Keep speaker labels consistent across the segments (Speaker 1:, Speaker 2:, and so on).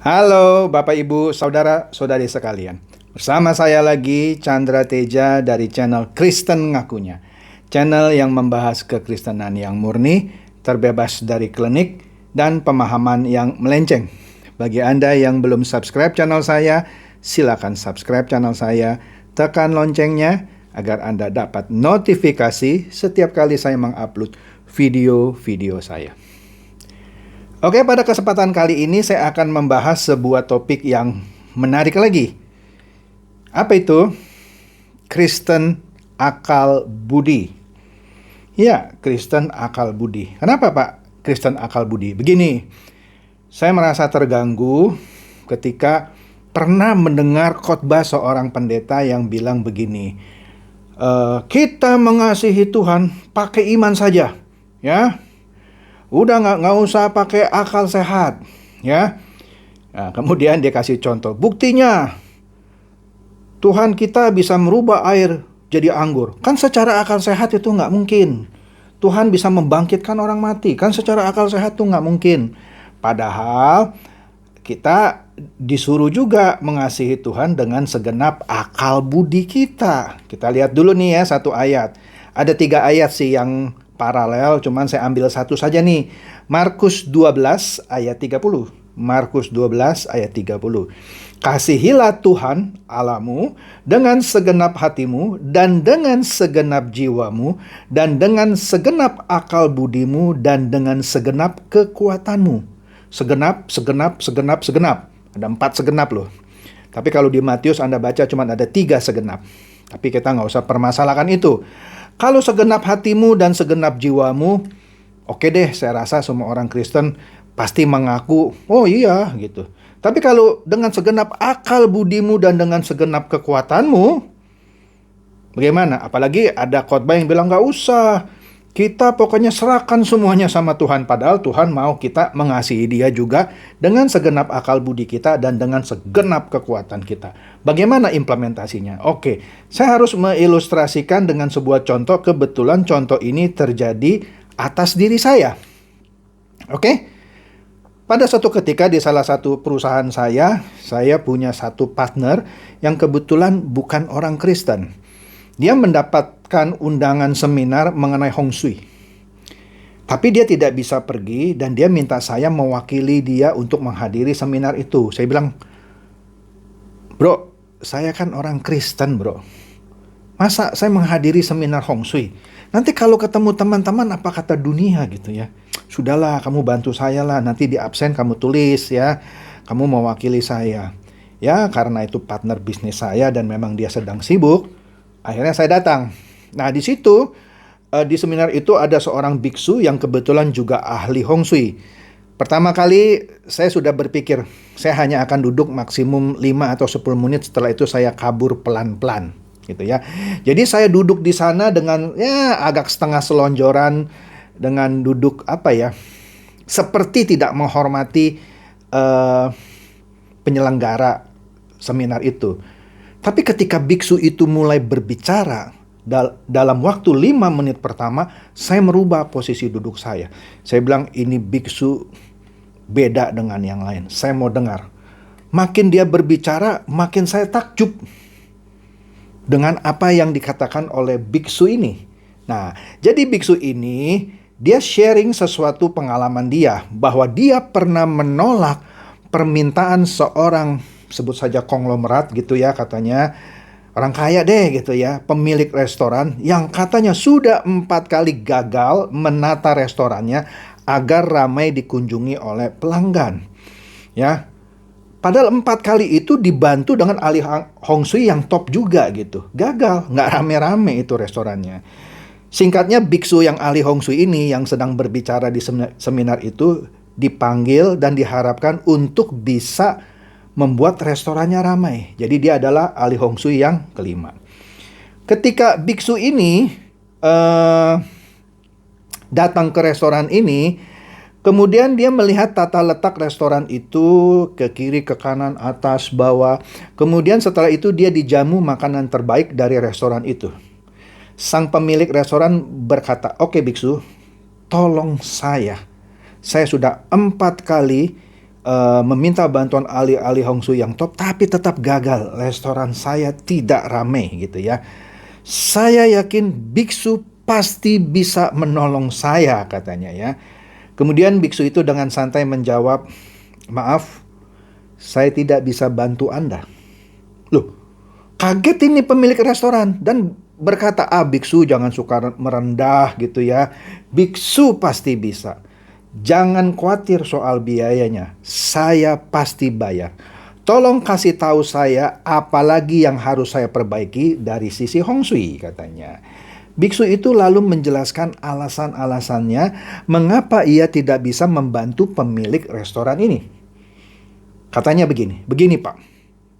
Speaker 1: Halo Bapak Ibu, Saudara-saudari sekalian. Bersama saya lagi Chandra Teja dari channel Kristen Ngakunya. Channel yang membahas kekristenan yang murni, terbebas dari klinik, dan pemahaman yang melenceng. Bagi Anda yang belum subscribe channel saya, silakan subscribe channel saya, tekan loncengnya agar Anda dapat notifikasi setiap kali saya mengupload video-video saya. Oke, pada kesempatan kali ini saya akan membahas sebuah topik yang menarik lagi. Apa itu? Kristen akal budi. Ya, Kristen akal budi. Kenapa Pak Kristen akal budi? Begini, saya merasa terganggu ketika pernah mendengar khotbah seorang pendeta yang bilang begini, kita mengasihi Tuhan pakai iman saja, ya. Udah nggak usah pakai akal sehat, ya. Nah, kemudian dia kasih contoh. Buktinya, Tuhan kita bisa merubah air jadi anggur. Kan secara akal sehat itu nggak mungkin. Tuhan bisa membangkitkan orang mati. Kan secara akal sehat itu nggak mungkin. Padahal kita disuruh juga mengasihi Tuhan dengan segenap akal budi kita. Kita lihat dulu nih ya satu ayat. Ada 3 ayat sih yang paralel, cuman saya ambil satu saja nih. Markus 12 ayat 30. Markus 12 ayat 30. Kasihilah Tuhan Allahmu dengan segenap hatimu dan dengan segenap jiwamu dan dengan segenap akal budimu dan dengan segenap kekuatanmu. Segenap. Ada 4 segenap loh. Tapi kalau di Matius Anda baca cuma ada 3 segenap. Tapi kita nggak usah permasalahkan itu. Kalau segenap hatimu dan segenap jiwamu, oke deh, saya rasa semua orang Kristen pasti mengaku, oh iya gitu. Tapi kalau dengan segenap akal budimu dan dengan segenap kekuatanmu, bagaimana? Apalagi ada khotbah yang bilang, nggak usah, kita pokoknya serahkan semuanya sama Tuhan. Padahal Tuhan mau kita mengasihi Dia juga dengan segenap akal budi kita dan dengan segenap kekuatan kita. Bagaimana implementasinya? Oke, saya harus mengilustrasikan dengan sebuah contoh. Kebetulan contoh ini terjadi atas diri saya. Oke, pada suatu ketika di salah satu perusahaan saya punya satu partner yang kebetulan bukan orang Kristen. Dia mendapatkan undangan seminar mengenai Hong Shui. Tapi dia tidak bisa pergi dan dia minta saya mewakili dia untuk menghadiri seminar itu. Saya bilang, bro, saya kan orang Kristen bro. Masa saya menghadiri seminar Hong Shui? Nanti kalau ketemu teman-teman apa kata dunia gitu ya. Sudahlah, kamu bantu saya lah. Nanti di absen kamu tulis ya. Kamu mewakili saya. Ya, karena itu partner bisnis saya dan memang dia sedang sibuk. Akhirnya saya datang. Nah di situ, di seminar itu ada seorang biksu yang kebetulan juga ahli Hong Shui. Pertama kali saya sudah berpikir, saya hanya akan duduk maksimum 5 atau 10 menit, setelah itu saya kabur pelan-pelan. Gitu ya. Jadi saya duduk di sana dengan ya agak setengah selonjoran, dengan duduk seperti tidak menghormati penyelenggara seminar itu. Tapi ketika biksu itu mulai berbicara, dalam waktu 5 menit pertama, saya merubah posisi duduk saya. Saya bilang, ini biksu beda dengan yang lain. Saya mau dengar. Makin dia berbicara, makin saya takjub dengan apa yang dikatakan oleh biksu ini. Nah, jadi biksu ini, dia sharing sesuatu pengalaman dia, bahwa dia pernah menolak permintaan seorang, sebut saja konglomerat gitu ya katanya, orang kaya deh gitu ya, pemilik restoran yang katanya sudah 4 kali gagal menata restorannya agar ramai dikunjungi oleh pelanggan. Ya, padahal 4 kali itu dibantu dengan ahli Hong Shui yang top juga gitu. Gagal, nggak rame-rame itu restorannya. Singkatnya, biksu yang ahli Hong Shui ini yang sedang berbicara di seminar itu dipanggil dan diharapkan untuk bisa membuat restorannya ramai. Jadi dia adalah ahli Hong Shui yang kelima. Ketika biksu ini datang ke restoran ini, kemudian dia melihat tata letak restoran itu, ke kiri, ke kanan, atas, bawah. Kemudian setelah itu dia dijamu makanan terbaik dari restoran itu. Sang pemilik restoran berkata, oke biksu, tolong saya sudah 4 kali meminta bantuan ahli-ahli Hong Shui yang top, tapi tetap gagal. Restoran saya tidak ramai gitu ya. Saya yakin biksu pasti bisa menolong saya, katanya ya. Kemudian biksu itu dengan santai menjawab, maaf, saya tidak bisa bantu Anda. Loh, kaget ini pemilik restoran dan berkata, biksu jangan suka merendah gitu ya. Biksu pasti bisa. Jangan khawatir soal biayanya, saya pasti bayar. Tolong kasih tahu saya apalagi yang harus saya perbaiki dari sisi Hong Shui, katanya. Biksu itu lalu menjelaskan alasan-alasannya mengapa ia tidak bisa membantu pemilik restoran ini. Katanya begini Pak,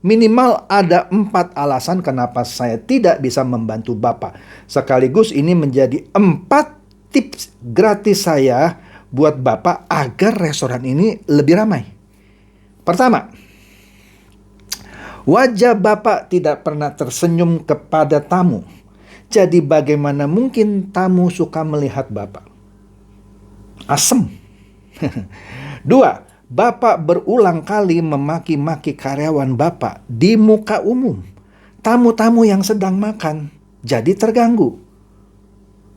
Speaker 1: minimal ada 4 alasan kenapa saya tidak bisa membantu Bapak. Sekaligus ini menjadi 4 tips gratis saya buat Bapak agar restoran ini lebih ramai. Pertama, wajah Bapak tidak pernah tersenyum kepada tamu. Jadi bagaimana mungkin tamu suka melihat Bapak? Asem. 2, Bapak berulang kali memaki-maki karyawan Bapak di muka umum. Tamu-tamu yang sedang makan jadi terganggu.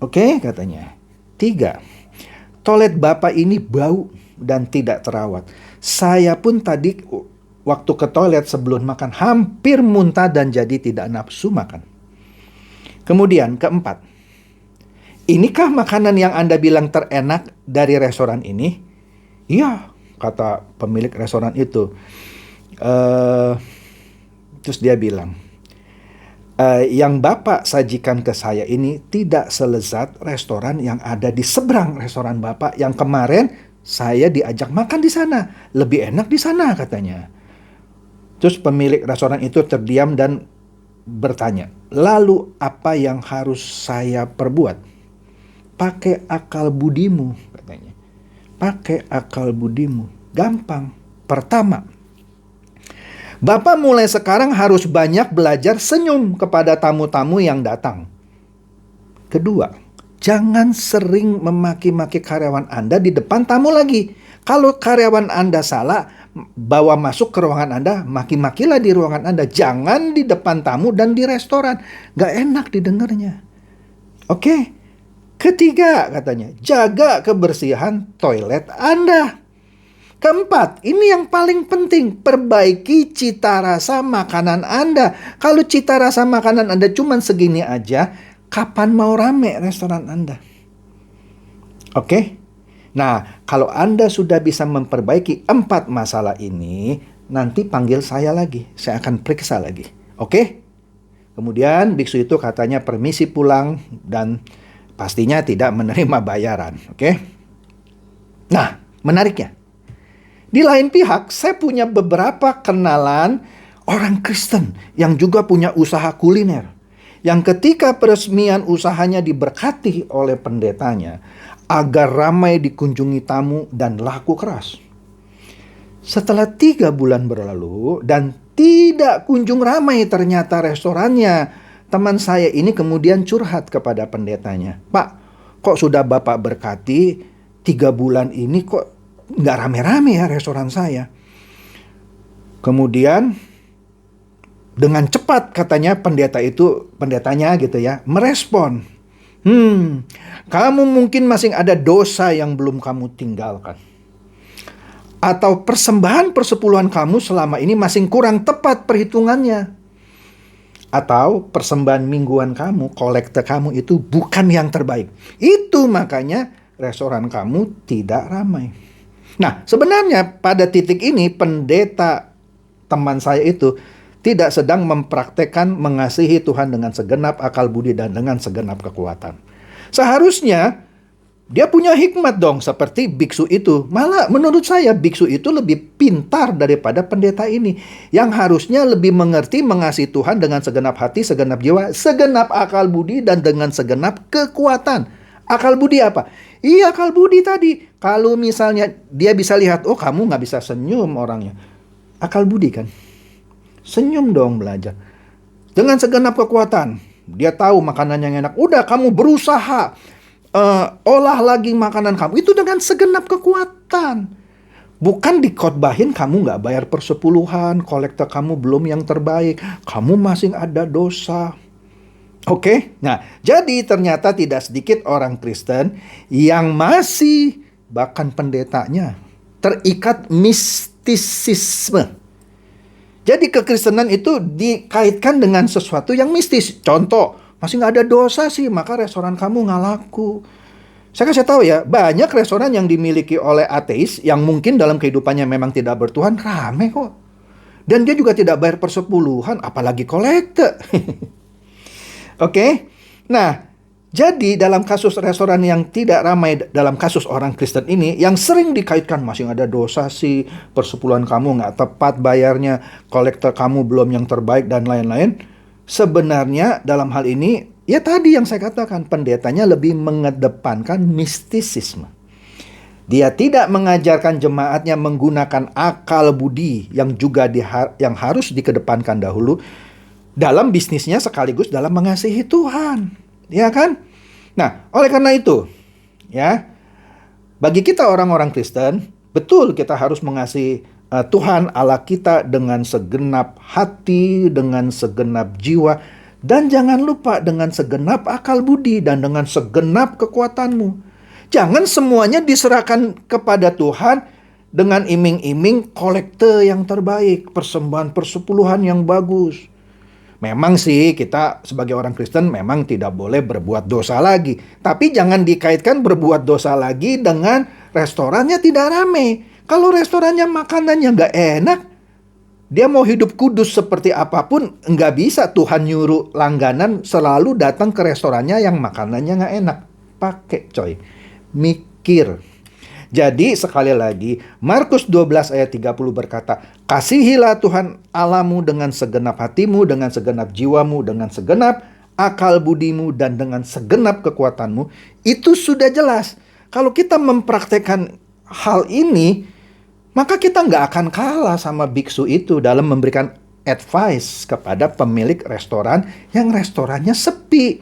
Speaker 1: Oke, katanya. 3, toilet Bapak ini bau dan tidak terawat. Saya pun tadi waktu ke toilet sebelum makan hampir muntah dan jadi tidak nafsu makan. Kemudian keempat, inikah makanan yang Anda bilang terenak dari restoran ini? Iya, kata pemilik restoran itu. Terus dia bilang, yang Bapak sajikan ke saya ini tidak selezat restoran yang ada di seberang restoran Bapak yang kemarin saya diajak makan di sana. Lebih enak di sana, katanya. Terus pemilik restoran itu terdiam dan bertanya, lalu apa yang harus saya perbuat? Pakai akal budimu, katanya. Pakai akal budimu. Gampang. Pertama, Bapak mulai sekarang harus banyak belajar senyum kepada tamu-tamu yang datang. Kedua, jangan sering memaki-maki karyawan Anda di depan tamu lagi. Kalau karyawan Anda salah, bawa masuk ke ruangan Anda, maki-makilah di ruangan Anda. Jangan di depan tamu dan di restoran. Gak enak didengarnya. Oke. Ketiga, katanya, jaga kebersihan toilet Anda. Keempat, ini yang paling penting, perbaiki cita rasa makanan Anda. Kalau cita rasa makanan Anda cuma segini aja, kapan mau rame restoran Anda? Oke? Nah, kalau Anda sudah bisa memperbaiki 4 masalah ini, nanti panggil saya lagi. Saya akan periksa lagi. Oke? Kemudian biksu itu katanya permisi pulang dan pastinya tidak menerima bayaran. Oke? Nah, menariknya, di lain pihak, saya punya beberapa kenalan orang Kristen yang juga punya usaha kuliner. Yang ketika peresmian usahanya diberkati oleh pendetanya, agar ramai dikunjungi tamu dan laku keras. Setelah 3 bulan berlalu dan tidak kunjung ramai ternyata restorannya, teman saya ini kemudian curhat kepada pendetanya. Pak, kok sudah Bapak berkati 3 bulan ini kok nggak rame-rame ya restoran saya. Kemudian dengan cepat katanya pendetanya gitu ya, merespon. Kamu mungkin masih ada dosa yang belum kamu tinggalkan. Atau persembahan persepuluhan kamu selama ini masih kurang tepat perhitungannya. Atau persembahan mingguan kamu, kolekte kamu itu bukan yang terbaik. Itu makanya restoran kamu tidak ramai. Nah, sebenarnya pada titik ini pendeta teman saya itu tidak sedang mempraktekkan mengasihi Tuhan dengan segenap akal budi dan dengan segenap kekuatan. Seharusnya dia punya hikmat dong seperti biksu itu. Malah menurut saya biksu itu lebih pintar daripada pendeta ini. Yang harusnya lebih mengerti mengasihi Tuhan dengan segenap hati, segenap jiwa, segenap akal budi dan dengan segenap kekuatan. Akal budi apa? Iya, akal budi tadi. Kalau misalnya dia bisa lihat, oh kamu gak bisa senyum orangnya. Akal budi kan? Senyum dong belajar. Dengan segenap kekuatan. Dia tahu makanan yang enak. Udah kamu berusaha olah lagi makanan kamu. Itu dengan segenap kekuatan. Bukan dikhotbahin kamu nggak bayar persepuluhan, kolektor kamu belum yang terbaik, kamu masih ada dosa. Oke, nah jadi ternyata tidak sedikit orang Kristen yang masih, bahkan pendetanya, terikat mistisisme. Jadi kekristenan itu dikaitkan dengan sesuatu yang mistis. Contoh, masih nggak ada dosa sih, maka restoran kamu nggak laku. Saya kasih tahu ya, banyak restoran yang dimiliki oleh ateis yang mungkin dalam kehidupannya memang tidak bertuhan, rame kok. Dan dia juga tidak bayar persepuluhan, apalagi kolekte. Oke, nah jadi dalam kasus restoran yang tidak ramai, dalam kasus orang Kristen ini, yang sering dikaitkan masih ada dosa sih, persepuluhan kamu nggak tepat bayarnya, kolektor kamu belum yang terbaik, dan lain-lain. Sebenarnya dalam hal ini, ya tadi yang saya katakan, pendetanya lebih mengedepankan mistisisme. Dia tidak mengajarkan jemaatnya menggunakan akal budi yang juga yang harus dikedepankan dahulu dalam bisnisnya sekaligus dalam mengasihi Tuhan. Ya kan? Nah, oleh karena itu, ya, bagi kita orang-orang Kristen, betul kita harus mengasihi Tuhan Allah kita dengan segenap hati, dengan segenap jiwa, dan jangan lupa dengan segenap akal budi dan dengan segenap kekuatanmu. Jangan semuanya diserahkan kepada Tuhan dengan iming-iming kolekte yang terbaik, persembahan persepuluhan yang bagus. Memang sih kita sebagai orang Kristen memang tidak boleh berbuat dosa lagi. Tapi jangan dikaitkan berbuat dosa lagi dengan restorannya tidak rame. Kalau restorannya makanannya nggak enak, dia mau hidup kudus seperti apapun, nggak bisa Tuhan nyuruh langganan selalu datang ke restorannya yang makanannya nggak enak. Pakai coy, mikir. Jadi sekali lagi, Markus 12 ayat 30 berkata, kasihilah Tuhan Allahmu dengan segenap hatimu, dengan segenap jiwamu, dengan segenap akal budimu, dan dengan segenap kekuatanmu. Itu sudah jelas. Kalau kita mempraktekkan hal ini, maka kita nggak akan kalah sama biksu itu dalam memberikan advice kepada pemilik restoran yang restorannya sepi.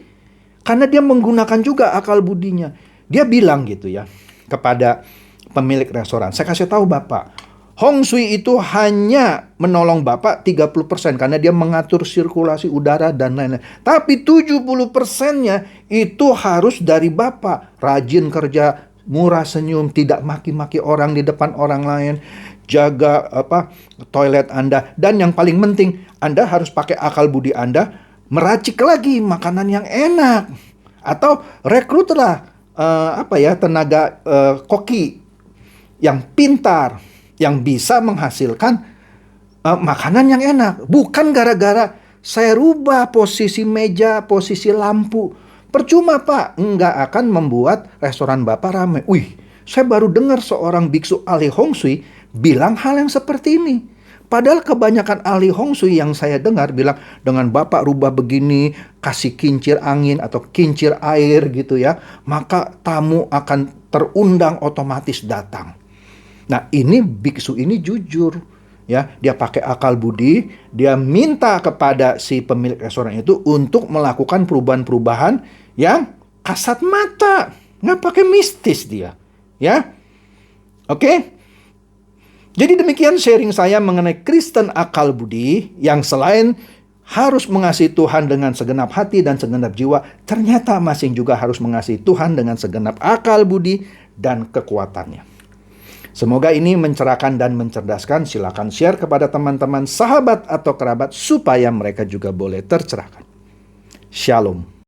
Speaker 1: Karena dia menggunakan juga akal budinya. Dia bilang gitu ya kepada pemilik restoran, saya kasih tahu Bapak, Hong Shui itu hanya menolong Bapak 30% karena dia mengatur sirkulasi udara dan lain-lain. Tapi 70%-nya itu harus dari Bapak. Rajin kerja, murah senyum, tidak maki-maki orang di depan orang lain, jaga toilet Anda, dan yang paling penting, Anda harus pakai akal budi Anda meracik lagi makanan yang enak, atau rekrutlah tenaga koki yang pintar, yang bisa menghasilkan makanan yang enak. Bukan gara-gara saya rubah posisi meja, posisi lampu. Percuma Pak, nggak akan membuat restoran Bapak ramai. Wih, saya baru dengar seorang biksu ahli Hong Shui bilang hal yang seperti ini. Padahal kebanyakan ahli Hong Shui yang saya dengar bilang, dengan Bapak rubah begini, kasih kincir angin atau kincir air gitu ya, maka tamu akan terundang otomatis datang. Nah ini biksu ini jujur. Ya, dia pakai akal budi, dia minta kepada si pemilik restoran itu untuk melakukan perubahan-perubahan yang kasat mata, nggak pakai mistis dia, ya. Oke. Jadi demikian sharing saya mengenai Kristen akal budi yang selain harus mengasihi Tuhan dengan segenap hati dan segenap jiwa, ternyata masing juga harus mengasihi Tuhan dengan segenap akal budi dan kekuatannya. Semoga ini mencerahkan dan mencerdaskan. Silakan share kepada teman-teman, sahabat atau kerabat supaya mereka juga boleh tercerahkan. Shalom.